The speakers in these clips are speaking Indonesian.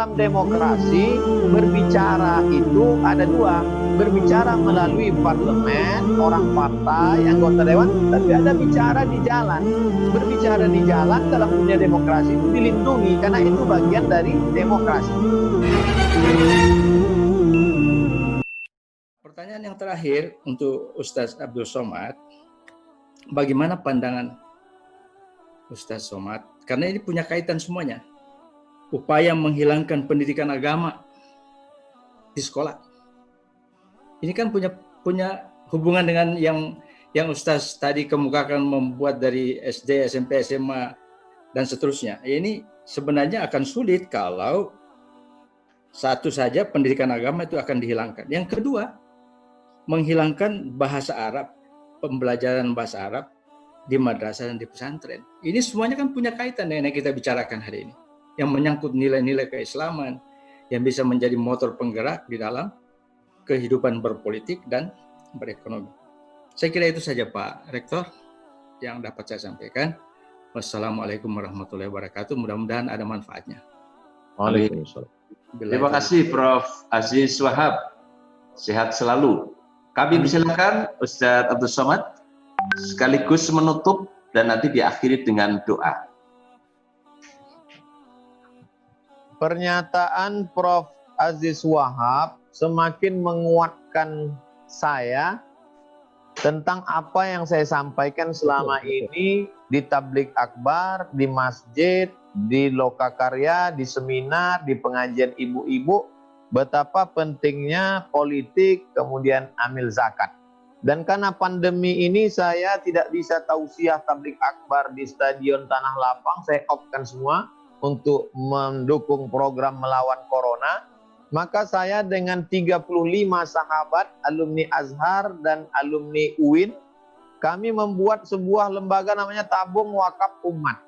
dalam demokrasi berbicara itu ada dua, berbicara melalui parlemen, orang partai, anggota dewan, tapi ada bicara di jalan. Berbicara di jalan dalam dunia demokrasi itu dilindungi karena itu bagian dari demokrasi. Pertanyaan yang terakhir untuk Ustadz Abdul Somad, bagaimana pandangan Ustadz Somad? Karena ini punya kaitan semuanya. Upaya menghilangkan pendidikan agama di sekolah. Ini kan punya hubungan dengan yang Ustadz tadi kemukakan, membuat dari SD, SMP, SMA dan seterusnya. Ini sebenarnya akan sulit kalau satu saja pendidikan agama itu akan dihilangkan. Yang kedua, menghilangkan bahasa Arab, pembelajaran bahasa Arab di madrasah dan di pesantren. Ini semuanya kan punya kaitan dengan yang kita bicarakan hari ini, yang menyangkut nilai-nilai keislaman, yang bisa menjadi motor penggerak di dalam kehidupan berpolitik dan berekonomi. Saya kira itu saja Pak Rektor yang dapat saya sampaikan. Wassalamualaikum warahmatullahi wabarakatuh. Mudah-mudahan ada manfaatnya. Waalaikumsalam. Terima kasih Prof. Aziz Wahab. Sehat selalu. Kami persilakan Ustadz Abdul Somad sekaligus menutup dan nanti diakhiri dengan doa. Pernyataan Prof. Aziz Wahab semakin menguatkan saya tentang apa yang saya sampaikan selama ini di tabligh akbar, di masjid, di lokakarya, di seminar, di pengajian ibu-ibu, betapa pentingnya politik, kemudian amil zakat. Dan karena pandemi ini saya tidak bisa tausiah tabligh akbar di Stadion Tanah Lapang, saya off-kan semua untuk mendukung program melawan corona. Maka saya dengan 35 sahabat, alumni Azhar dan alumni UIN, kami membuat sebuah lembaga namanya Tabung Wakaf Umat.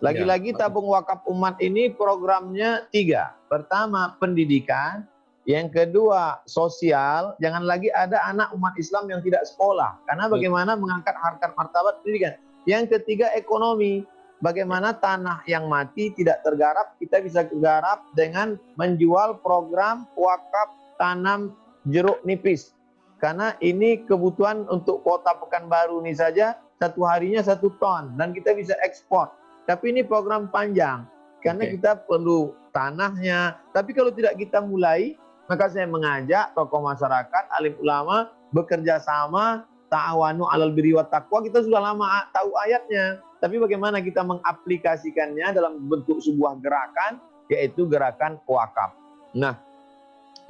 Lagi-lagi Tabung Wakaf Umat ini programnya 3. Pertama, pendidikan. Yang kedua, sosial. Jangan lagi ada anak umat Islam yang tidak sekolah. Karena bagaimana mengangkat harkat martabat pendidikan. Yang ketiga, ekonomi. Bagaimana tanah yang mati tidak tergarap, kita bisa garap dengan menjual program wakaf tanam jeruk nipis. Karena ini kebutuhan untuk kota Pekanbaru ini saja, satu harinya 1 ton. Dan kita bisa ekspor. Tapi ini program panjang. Karena kita perlu tanahnya. Tapi kalau tidak kita mulai, maka saya mengajak tokoh masyarakat, alim ulama, bekerja sama, ta'awanu alal birri wat taqwa. Kita sudah lama tahu ayatnya. Tapi bagaimana kita mengaplikasikannya dalam bentuk sebuah gerakan, yaitu gerakan wakaf. Nah,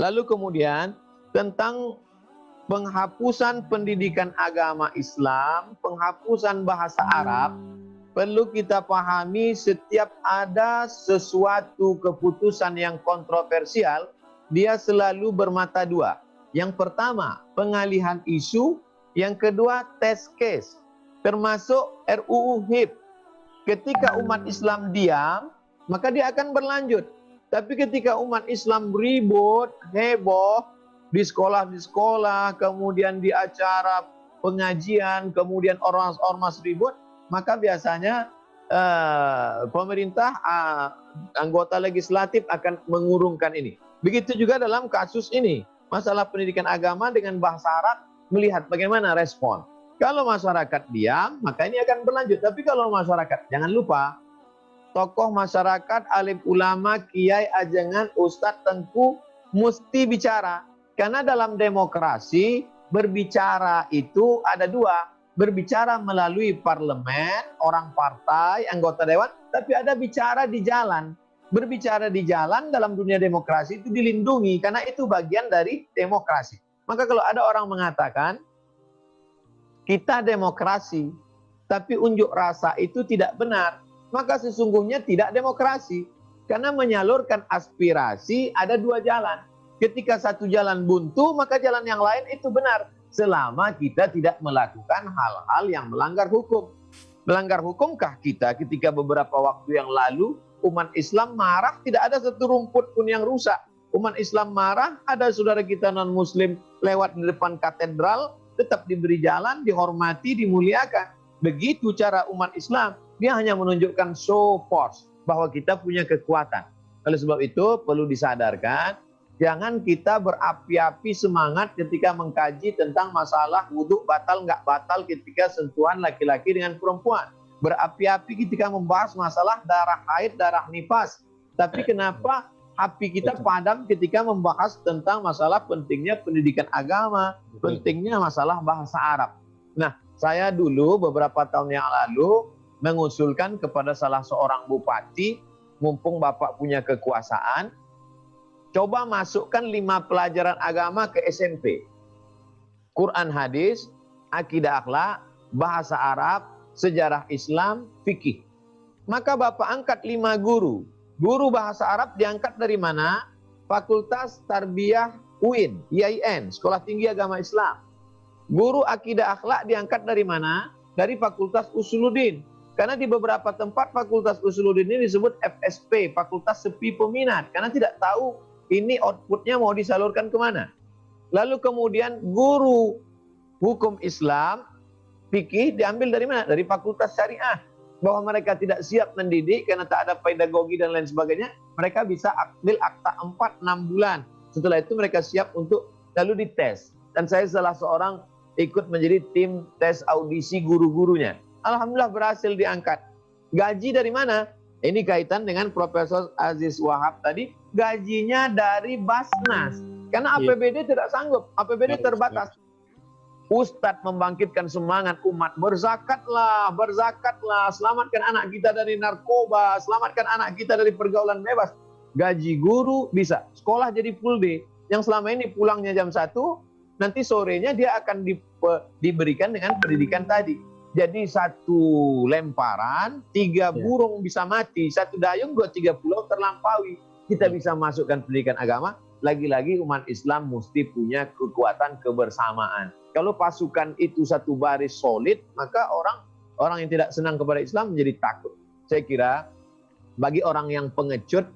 lalu kemudian tentang penghapusan pendidikan agama Islam, penghapusan bahasa Arab, perlu kita pahami setiap ada sesuatu keputusan yang kontroversial, dia selalu bermata dua. Yang pertama, pengalihan isu. Yang kedua, test case. Termasuk RUU HIP. Ketika umat Islam diam, maka dia akan berlanjut. Tapi ketika umat Islam ribut, heboh, di sekolah, kemudian di acara pengajian, kemudian ormas-ormas ribut, maka biasanya pemerintah, anggota legislatif akan mengurungkan ini. Begitu juga dalam kasus ini, masalah pendidikan agama dengan bahasa Arab, melihat bagaimana respon. Kalau masyarakat diam, maka ini akan berlanjut. Tapi kalau masyarakat, jangan lupa, tokoh masyarakat, alim ulama, kiai, ajengan, ustadz, tengku, mesti bicara. Karena dalam demokrasi, berbicara itu ada dua. Berbicara melalui parlemen, orang partai, anggota dewan, tapi ada bicara di jalan. Berbicara di jalan dalam dunia demokrasi itu dilindungi, karena itu bagian dari demokrasi. Maka kalau ada orang mengatakan, kita demokrasi, tapi unjuk rasa itu tidak benar, maka sesungguhnya tidak demokrasi. Karena menyalurkan aspirasi ada dua jalan. Ketika satu jalan buntu, maka jalan yang lain itu benar. Selama kita tidak melakukan hal-hal yang melanggar hukum. Melanggar hukumkah kita ketika beberapa waktu yang lalu, umat Islam marah, tidak ada satu rumput pun yang rusak. Umat Islam marah, ada saudara kita non-muslim lewat di depan katedral, tetap diberi jalan, dihormati, dimuliakan. Begitu cara umat Islam. Dia hanya menunjukkan show force, bahwa kita punya kekuatan. Oleh sebab itu perlu disadarkan, jangan kita berapi-api semangat ketika mengkaji tentang masalah wudhu batal nggak batal ketika sentuhan laki-laki dengan perempuan. Berapi-api ketika membahas masalah darah haid, darah nifas. Tapi kenapa api kita padam ketika membahas tentang masalah pentingnya pendidikan agama, pentingnya masalah bahasa Arab. Nah, saya dulu beberapa tahun yang lalu mengusulkan kepada salah seorang bupati, mumpung Bapak punya kekuasaan, coba masukkan 5 pelajaran agama ke SMP. Quran hadis, akidah akhlak, bahasa Arab, sejarah Islam, fikih. Maka Bapak angkat 5 guru. Guru bahasa Arab diangkat dari mana? Fakultas Tarbiyah UIN, IAIN, Sekolah Tinggi Agama Islam. Guru akidah akhlak diangkat dari mana? Dari Fakultas Usuluddin. Karena di beberapa tempat Fakultas Usuluddin ini disebut FSP, Fakultas Sepi Peminat. Karena tidak tahu ini outputnya mau disalurkan kemana. Lalu kemudian guru hukum Islam, fikih diambil dari mana? Dari Fakultas Syariah. Bahwa mereka tidak siap mendidik karena tak ada pedagogi dan lain sebagainya. Mereka bisa ambil akta 4-6 bulan. Setelah itu mereka siap untuk lalu dites. Dan saya salah seorang ikut menjadi tim tes audisi guru-gurunya. Alhamdulillah berhasil diangkat. Gaji dari mana? Ini kaitan dengan Profesor Aziz Wahab tadi. Gajinya dari Basnas. Karena APBD tidak sanggup. APBD terbatas. Ustadz membangkitkan semangat umat. Berzakatlah, berzakatlah. Selamatkan anak kita dari narkoba. Selamatkan anak kita dari pergaulan bebas. Gaji guru bisa. Sekolah jadi full day. Yang selama ini pulangnya jam 1. Nanti sorenya dia akan diberikan dengan pendidikan tadi. Jadi 1 lemparan, 3 burung bisa mati, 1 dayung 2-3 pulau terlampaui. Kita bisa masukkan pendidikan agama. Lagi-lagi umat Islam mesti punya kekuatan kebersamaan. Kalau pasukan itu satu baris solid, maka orang yang tidak senang kepada Islam menjadi takut. Saya kira bagi orang yang pengecut,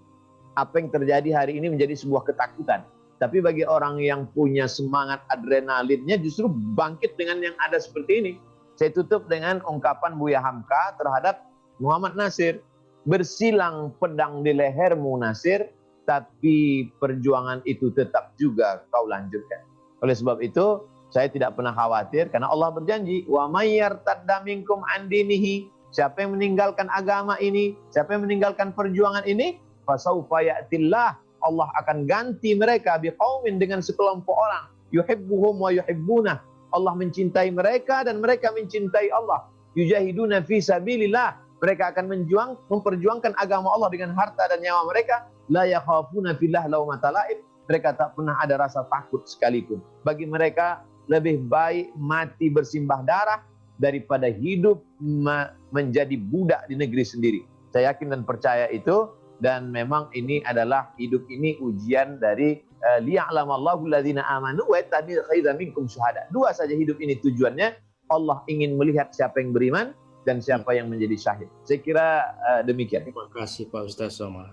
apa yang terjadi hari ini menjadi sebuah ketakutan. Tapi bagi orang yang punya semangat adrenalinnya justru bangkit dengan yang ada seperti ini. Saya tutup dengan ungkapan Buya Hamka terhadap Muhammad Nasir. Bersilang pedang di lehermu Nasir, tapi perjuangan itu tetap juga kau lanjutkan. Oleh sebab itu, saya tidak pernah khawatir karena Allah berjanji, wa may yartadda minkum an dinihi, siapa yang meninggalkan agama ini, siapa yang meninggalkan perjuangan ini, fasaufa ya'tillah, Allah akan ganti mereka biqaumin dengan sekelompok orang, yuhibbuhum wa yuhibbunah. Allah mencintai mereka dan mereka mencintai Allah. Yujahiduna fi sabilillah. Mereka akan memperjuangkan agama Allah dengan harta dan nyawa mereka. La yakhafuna fillah laumata laim. Mereka tak pernah ada rasa takut sekalipun. Bagi mereka lebih baik mati bersimbah darah daripada hidup menjadi budak di negeri sendiri. Saya yakin dan percaya itu, dan memang ini adalah hidup ini ujian dari liya'lamallahu alladzina amanu wa yattakhidha minkum syuhada. 2 saja hidup ini tujuannya. Allah ingin melihat siapa yang beriman dan siapa yang menjadi syahid. Saya kira demikian. Terima kasih Pak Ustaz Somad.